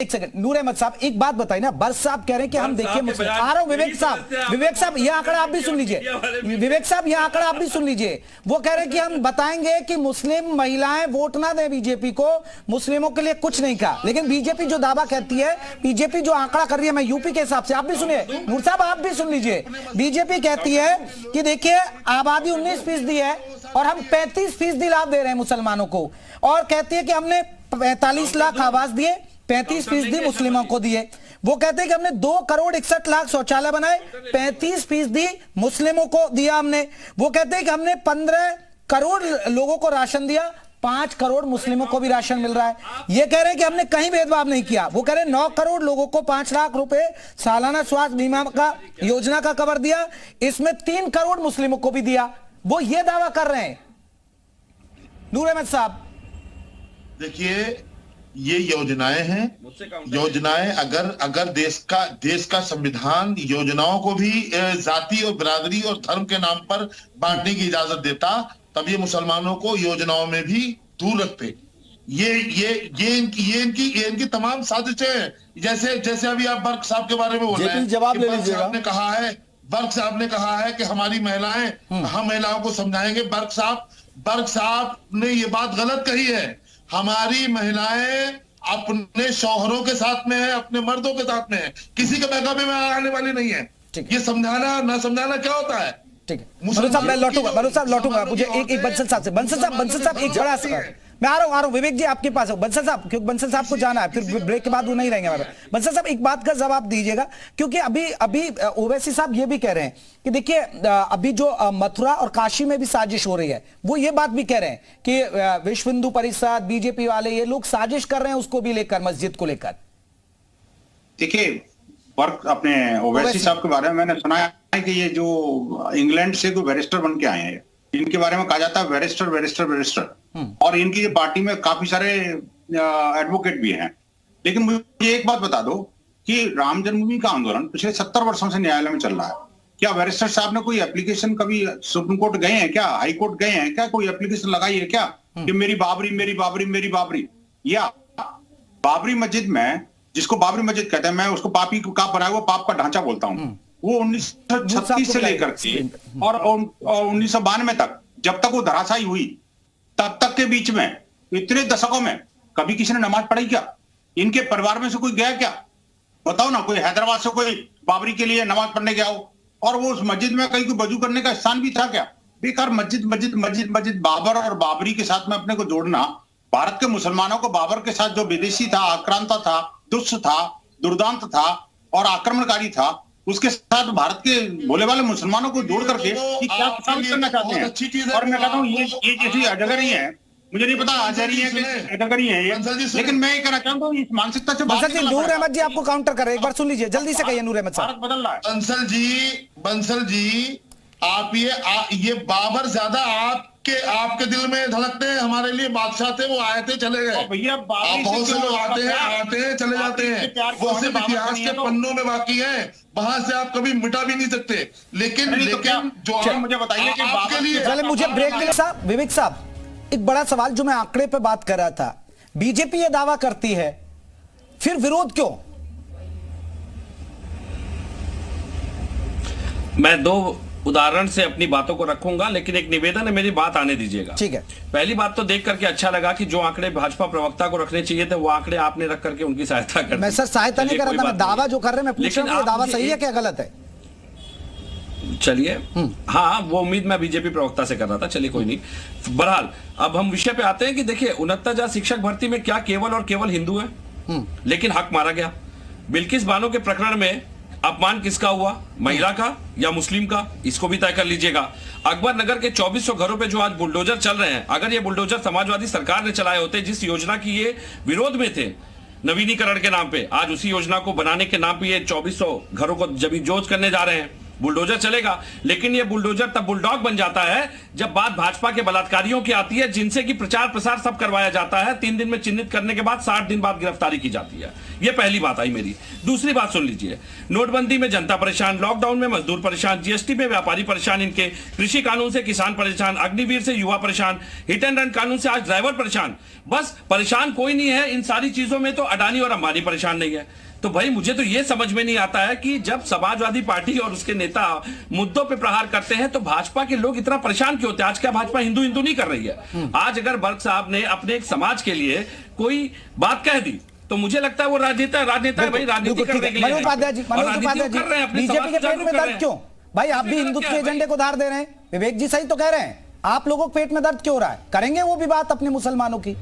एक सेकंड नूर अहमद साहब, एक बात बताइए ना। बर्स साहब कह रहे हैं कि हम देखिए मुस्लिम, आ रहा हूं विवेक साहब यह आंकड़ा आप भी सुन लीजिए। विवेक साहब यह आंकड़ा आप भी सुन लीजिए। वो कह रहे हैं कि हम बताएंगे कि मुस्लिम महिलाएं वोट ना दें बीजेपी को, मुस्लिमों के लिए कुछ नहीं कहा। लेकिन बीजेपी जो दावा कहती है, बीजेपी जो आंकड़ा कर रही है, मैं यूपी के हिसाब से, आप भी सुनिए नूर साहब, आप भी सुन लीजिए। बीजेपी कहती है कि देखिए आबादी 19% है और हम 35% लाभ दे रहे हैं मुसलमानों को, और कहती है कि हमने 45 लाख आवास दिए, 35% मुस्लिमों को दिए। वो कहते हैं कि हमने 2,61,00,000 शौचालय बनाए, 35% मुस्लिमों को दिया हमने। वो कहते हैं कि हमने 15 करोड़ लोगों को राशन दिया, 5 करोड़ मुस्लिमों को भी राशन मिल रहा है। ये कह रहे हैं कि हमने कहीं भेदभाव नहीं किया। वो कह रहे हैं 9 करोड़ लोगों को 5 लाख रुपए सालाना स्वास्थ्य बीमा का योजना का कवर दिया, इसमें 3 करोड़ मुस्लिमों को भी दिया। वो ये दावा कर रहे हैं नूर अहमद साहब। देखिए ये योजनाएं हैं, योजनाएं अगर देश का संविधान योजनाओं को भी जाति और बिरादरी और धर्म के नाम पर बांटने की इजाजत देता, तब ये मुसलमानों को योजनाओं में भी दूर रखते। ये इनकी तमाम साजिशें हैं। जैसे अभी आप बर्क साहब के बारे में बोल रहे हैं, जवाब ले लीजिएगा। बर्क साहब ने कहा है कि हमारी महिलाएं, हम महिलाओं को समझाएंगे। बर्क साहब ने ये बात गलत कही है। हमारी महिलाएं अपने शौहरों के साथ में है, अपने मर्दों के साथ में है, किसी के बहकावे में आने वाली नहीं है। ये समझाना ना समझाना क्या होता है। ठीक है मनोज साहब, मैं लौटूंगा मुझे एक बंसल साहब एक बड़ा सा, मैं आ रहा हूं विवेक जी आपके पास हूं। बंसल साहब, क्योंकि बंसल साहब को जाना है, फिर ब्रेक के बाद वो नहीं रहेंगे हमारे। बंसल साहब एक बात का जवाब दीजिएगा, क्योंकि अभी ओवैसी साहब ये भी कह रहे हैं कि देखिए अभी जो मथुरा और काशी में भी साजिश हो रही है, वो ये बात भी कह रहे हैं कि विश्व हिंदू परिषद, बीजेपी वाले, ये लोग साजिश कर रहे हैं उसको भी लेकर, मस्जिद को लेकर। देखिए वर्क अपने ओवैसी साहब के बारे में मैंने सुना है कि ये जो इंग्लैंड से कोई बैरिस्टर बन के आए हैं, इनके बारे में कहा जाता है बैरिस्टर, और इनकी पार्टी में काफी सारे एडवोकेट भी हैं। लेकिन मुझे एक बात बता दो कि राम जन्मभूमि का आंदोलन पिछले 70 वर्षों से न्यायालय में चल रहा है। क्या बैरिस्टर साहब ने कोई एप्लीकेशन कभी सुप्रीम कोर्ट गए हैं क्या, हाई कोर्ट गए हैं क्या, कोई एप्लीकेशन लगाई है क्या कि मेरी बाबरी, या बाबरी मस्जिद में, जिसको बाबरी मस्जिद कहते हैं, मैं उसको पापी का बनाया हुआ पाप का ढांचा बोलता हूं, वो 1936 से लेकर के और 1992 तक, जब तक वो धराशायी हुई, तब तक के बीच में इतने दशकों में कभी किसी ने नमाज पढ़ी क्या? इनके परिवार में से कोई गया क्या? बताओ ना, कोई हैदराबाद से कोई बाबरी के लिए नमाज पढ़ने गया हो, और वो उस मस्जिद में कहीं कोई वजू करने का स्थान भी था क्या? बेकार मस्जिद बाबर और बाबरी के साथ में अपने को जोड़ना, भारत के मुसलमानों को बाबर के साथ जो विदेशी था, आक्रांता था, दुष्ट था, दुर्दांत था और आक्रमणकारी था, उसके साथ भारत के भोले वाले मुसलमानों को जोड़ करके क्या करना चाहते हैं? और मैं कहता हूँ ये जैसी अजगरी है, मुझे नहीं पता आचार्य है कि अजगरी है ये, लेकिन मैं ये कहना चाहता हूँ इस मानसिकता से नूर अहमद जी आपको काउंटर कर रहे हैं, एक बार सुन लीजिए, जल्दी से कहिए नूर अहमद साहब। भारत बदल रहा है। बंसल जी आप ये बाबर ज्यादा आपके दिल में धड़कते हैं, हमारे लिए बादशाह थे, वो आए थे चले गए। भैया बहुत से लोग आते हैं चले जाते हैं, वो सिर्फ इतिहास के पन्नों में बाकी है, वहां से आप कभी मिटा भी नहीं सकते। लेकिन जो मुझे बताइए कि आपके लिए, चले मुझे ब्रेक मिले साहब। विवेक साहब एक बड़ा सवाल जो मैं आंकड़े पे बात कर रहा था, बीजेपी ये दावा करती है, फिर विरोध क्यों? मैं 2 उदाहरण से अपनी बातों को रखूंगा, लेकिन एक निवेदन है, मेरी बात आने दीजिएगा। ठीक है। पहली बात तो देख करके अच्छा लगा कि जो आंकड़े भाजपा प्रवक्ता को रखने चाहिए थे, वो आंकड़े आपने रख करके उनकी सहायता कर दी। मैं सर सहायता नहीं कर रहा था, मैं दावा जो कर रहे हैं मैं पूछ रहा हूं, दावा सही है क्या गलत है? चलिए, हाँ वो उम्मीद मैं बीजेपी प्रवक्ता से कर रहा था, चलिए कोई नहीं। बहरहाल अब हम विषय पे आते हैं कि देखिए 69,000 शिक्षक भर्ती में क्या केवल और केवल हिंदू है, लेकिन हक मारा गया। बिल्किस बानो के प्रकरण में अपमान किसका हुआ, महिला का या मुस्लिम का, इसको भी तय कर लीजिएगा। अकबर नगर के 2400 घरों पे जो आज बुलडोजर चल रहे हैं, अगर ये बुलडोजर समाजवादी सरकार ने चलाए होते, जिस योजना की ये विरोध में थे नवीनीकरण के नाम पे, आज उसी योजना को बनाने के नाम पे ये 2400 घरों को जमीजोज करने जा रहे हैं, बुलडोजर चलेगा। लेकिन ये बुलडोजर तब बुलडॉग बन जाता है जब बात भाजपा के बलात्कारियों की आती है, जिनसे कि प्रचार प्रसार सब करवाया जाता है, 3 दिन में चिन्हित करने के बाद 60 दिन बाद गिरफ्तारी की जाती है। यह पहली बात आई मेरी। दूसरी बात सुन लीजिए, नोटबंदी में जनता परेशान, लॉकडाउन में मजदूर परेशान, जीएसटी में व्यापारी परेशान, इनके कृषि कानून से किसान परेशान, अग्निवीर से युवा परेशान, हिट एंड रन कानून से आज ड्राइवर परेशान। बस परेशान कोई नहीं है इन सारी चीजों में, तो अडानी और अंबानी परेशान नहीं है। तो भाई मुझे तो यह समझ में नहीं आता है कि जब समाजवादी पार्टी और उसके नेता मुद्दों पे प्रहार करते हैं तो भाजपा के लोग इतना परेशान क्यों होते हैं? आज क्या भाजपा हिंदू हिंदू नहीं कर रही है? आज अगर बर्क साहब ने अपने एक समाज के लिए कोई बात कह दी तो मुझे लगता है वो राजनेता है भाई, राजनीति करने के लिए मनोज उपाध्याय जी, बीजेपी के पेट में दर्द क्यों? भाई आप भी हिंदुत्व के एजेंडे को धार दे रहे हैं, विवेक जी सही तो कह रहे हैं, आप लोगों के पेट में दर्द क्यों हो रहा है? करेंगे वो भी बात अपने मुसलमानों की?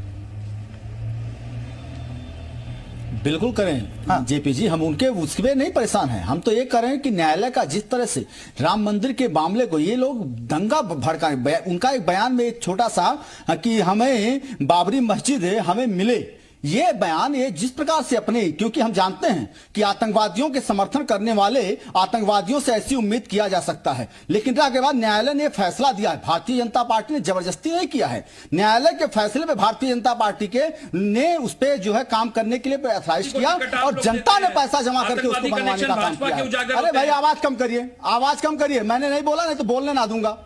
बिल्कुल करें जेपी जी, हम उनके उसमें नहीं परेशान हैं। हम तो ये कह रहे हैं कि न्यायालय का जिस तरह से राम मंदिर के मामले को ये लोग दंगा भड़का, उनका एक बयान में एक छोटा सा कि हमें बाबरी मस्जिद हमें मिले, ये बयान ये जिस प्रकार से अपने, क्योंकि हम जानते हैं कि आतंकवादियों के समर्थन करने वाले आतंकवादियों से ऐसी उम्मीद किया जा सकता है, लेकिन के बाद न्यायालय ने फैसला दिया है। भारतीय जनता पार्टी ने जबरदस्ती नहीं किया है, न्यायालय के फैसले पे भारतीय जनता पार्टी के ने उस पर जो है काम करने के लिए अथॉराइज किया और जनता ने पैसा जमा करके उसको बनवाने का काम किया। अरे भाई आवाज कम करिए, आवाज कम करिए, मैंने नहीं बोला, नहीं तो बोलने ना दूंगा।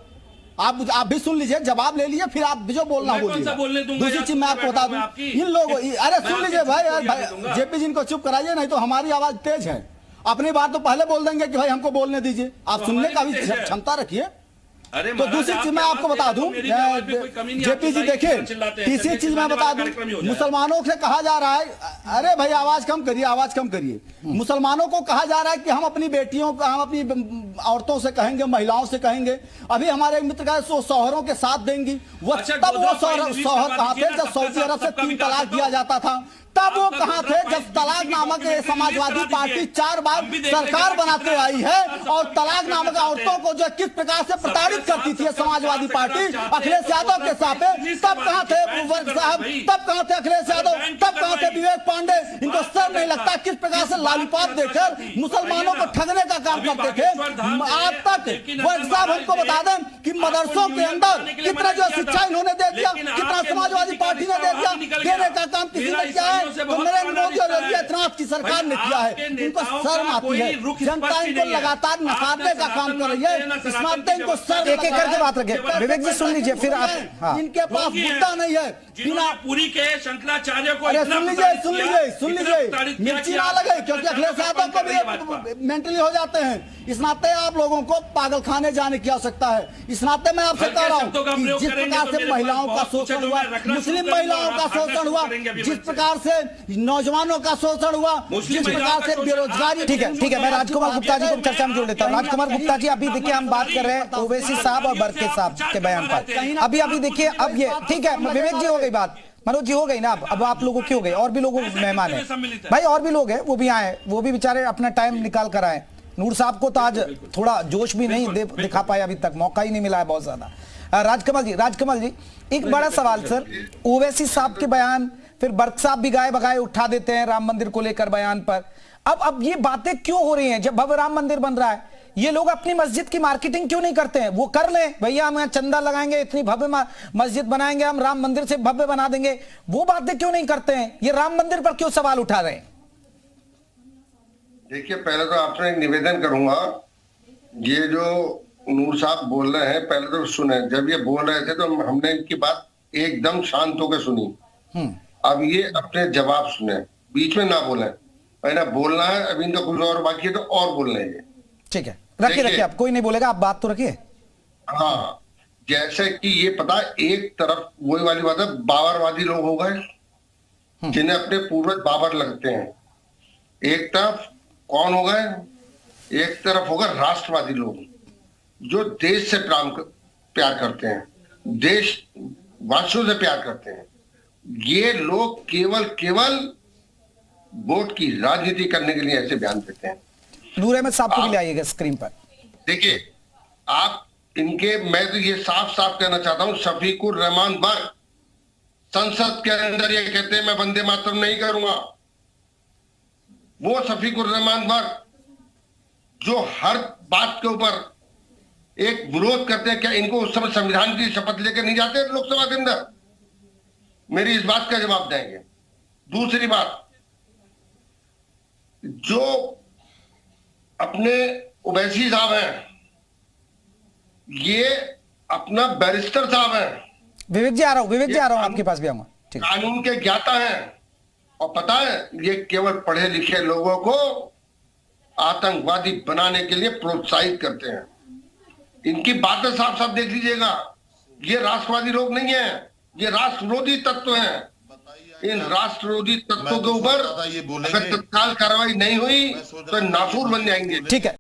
आप भी सुन लीजिए, जवाब ले लीजिए, फिर आप जो बोलना बोलिए। दूसरी चीज मैं आपको बता दूं, इन लोगों, अरे सुन लीजिए भाई, जेपी जी को चुप कराइए, नहीं तो हमारी आवाज तेज है। अपनी बात तो पहले बोल देंगे कि भाई हमको बोलने दीजिए, आप सुनने का भी क्षमता रखिए। तो दूसरी चीज मैं आपको बता दूं, जेपी जी देखिए, तीसरी चीज मैं बता दूं, मुसलमानों से कहा जा रहा है, अरे भाई आवाज कम करिए, आवाज कम करिए। मुसलमानों को कहा जा रहा है कि हम अपनी बेटियों को, हम अपनी औरतों से कहेंगे, महिलाओं से कहेंगे। अभी हमारे एक मित्र का शौहरों के साथ देंगी, वो तब वो शौहर कहाँ थे जब सऊदी अरब से 3 तलाक दिया जाता था? तब वो कहां थे जब तलाक नामक समाजवादी पार्टी 4 बार सरकार बनाते आई है और तलाक नामक औरतों को जो किस प्रकार से प्रताड़ित करती थी समाजवादी पार्टी अखिलेश यादव के साथ? तब कहां थे वर्ग साहब, तब कहां थे अखिलेश यादव, तब कहां थे विवेक पांडे? इनको सर नहीं लगता किस प्रकार से लालीपाप देकर मुसलमानों को ठगने का काम करते थे? आज तक वर्ग साहब हमको बता दें कि मदरसों के अंदर कितना जो शिक्षा इन्होंने दे दिया, कितना समाजवादी पार्टी ने दे दिया, देने का काम किसी ने किया है तो नरेंद्र मोदी और योगी आदित्यनाथ की सरकार ने किया है। इनको शर्म आती है, जनता इनको लगातार नकारने का काम कर रही है, इस नाते इनको शर्म। एक एक करके बात रखे, विवेक जी सुन लीजिए, फिर आप, इनके पास मुद्दा नहीं है। बिना पूरी के शंकराचार्य को, अरे सुन लीजिए, मिर्ची ना लगे, क्योंकि अखिलेश यादव को भी मेंटली हो जाते हैं। इस नाते आप लोगों को पागल खाने जाने की आवश्यकता है। इस नाते मैं आपसे कह रहा हूँ कि जिस प्रकार से महिलाओं का शोषण हुआ, मुस्लिम महिलाओं का शोषण हुआ, जिस प्रकार से नौजवानों का शोषण हुआ, जिस प्रकार से बेरोजगारी। ठीक है, मैं राजकुमार गुप्ता जी को चर्चा में जोड़ लेता हूँ। राजकुमार गुप्ता जी, अभी देखिए हम बात कर रहे हैं ओवैसी साहब और बरके साहब के बयान पर। अभी देखिए, अब ये ठीक है, विवेक जी हो गई बात, मनोज जी हो गई ना, अब आप लोगों की हो गई, और भी लोगों मेहमान है भाई, और भी लोग हैं, वो भी आए, वो भी बेचारे अपना टाइम निकाल कर आए। नूर साहब को तो आज थोड़ा जोश भी नहीं दिखा पाया, अभी तक मौका ही नहीं मिला है बहुत ज्यादा। राजकमल जी, एक बड़ा सवाल सर, ओवैसी साहब के बयान, फिर बर्क साहब भी गाए बगाए उठा देते हैं राम मंदिर को लेकर बयान पर। अब ये बातें क्यों हो रही हैं? जब भव्य राम मंदिर बन रहा है, ये लोग अपनी मस्जिद की मार्केटिंग क्यों नहीं करते हैं? वो कर लें भैया, हम चंदा लगाएंगे, इतनी भव्य मस्जिद बनाएंगे, हम राम मंदिर से भव्य बना देंगे, वो बातें क्यों नहीं करते हैं? ये राम मंदिर पर क्यों सवाल उठा रहे हैं? देखिए, पहले तो आपसे एक निवेदन करूंगा, ये जो नूर साहब बोल रहे हैं, पहले तो सुने, जब ये बोल रहे थे तो हमने इनकी बात एकदम शांत होकर सुनी। अब ये अपने जवाब सुने, बीच में ना बोले, पहले बोलना है, अभी इनका कुछ और बाकी है तो और बोल रहे हैं। ठीक है, रखिए, आप कोई नहीं बोलेगा, आप बात तो रखिए। हाँ, जैसे कि ये पता, एक तरफ वही वाली बात है, बाबरवादी लोग हो गए जिन्हें अपने पूर्वज बाबर लगते हैं, एक तरफ कौन हो गए, एक तरफ होगा राष्ट्रवादी लोग जो देश से प्यार करते हैं, देश वासियों से प्यार करते हैं। ये लोग केवल वोट की राजनीति करने के लिए ऐसे बयान देते हैं। नूर अहमद साहब को भी लाइएगा स्क्रीन पर। देखिए, आप इनके, मैं तो ये साफ साफ कहना चाहता हूं, शफीकुर रहमान बर्क संसद के अंदर ये कहते हैं मैं वंदे मातरम नहीं करूंगा। वो शफीकुर रहमान बर्क जो हर बात के ऊपर एक विरोध करते हैं, क्या इनको उस समय संविधान की शपथ लेकर नहीं जाते लोकसभा के अंदर? मेरी इस बात का जवाब देंगे। दूसरी बात, जो अपने ओवैसी साहब हैं, ये अपना बैरिस्टर साहब हैं, विवेक जी आ रहा हूं आपके पास भी आऊंगा। ठीक, कानून के ज्ञाता हैं, और पता है ये केवल पढ़े लिखे लोगों को आतंकवादी बनाने के लिए प्रोत्साहित करते हैं। इनकी बातें साफ साफ देख लीजिएगा, ये राष्ट्रवादी लोग नहीं है, ये राष्ट्र विरोधी तत्व हैं। इन राष्ट्र विरोधी तत्वों के ऊपर अगर तत्काल कार्रवाई नहीं हुई तो नासूर बन जाएंगे। ठीक है।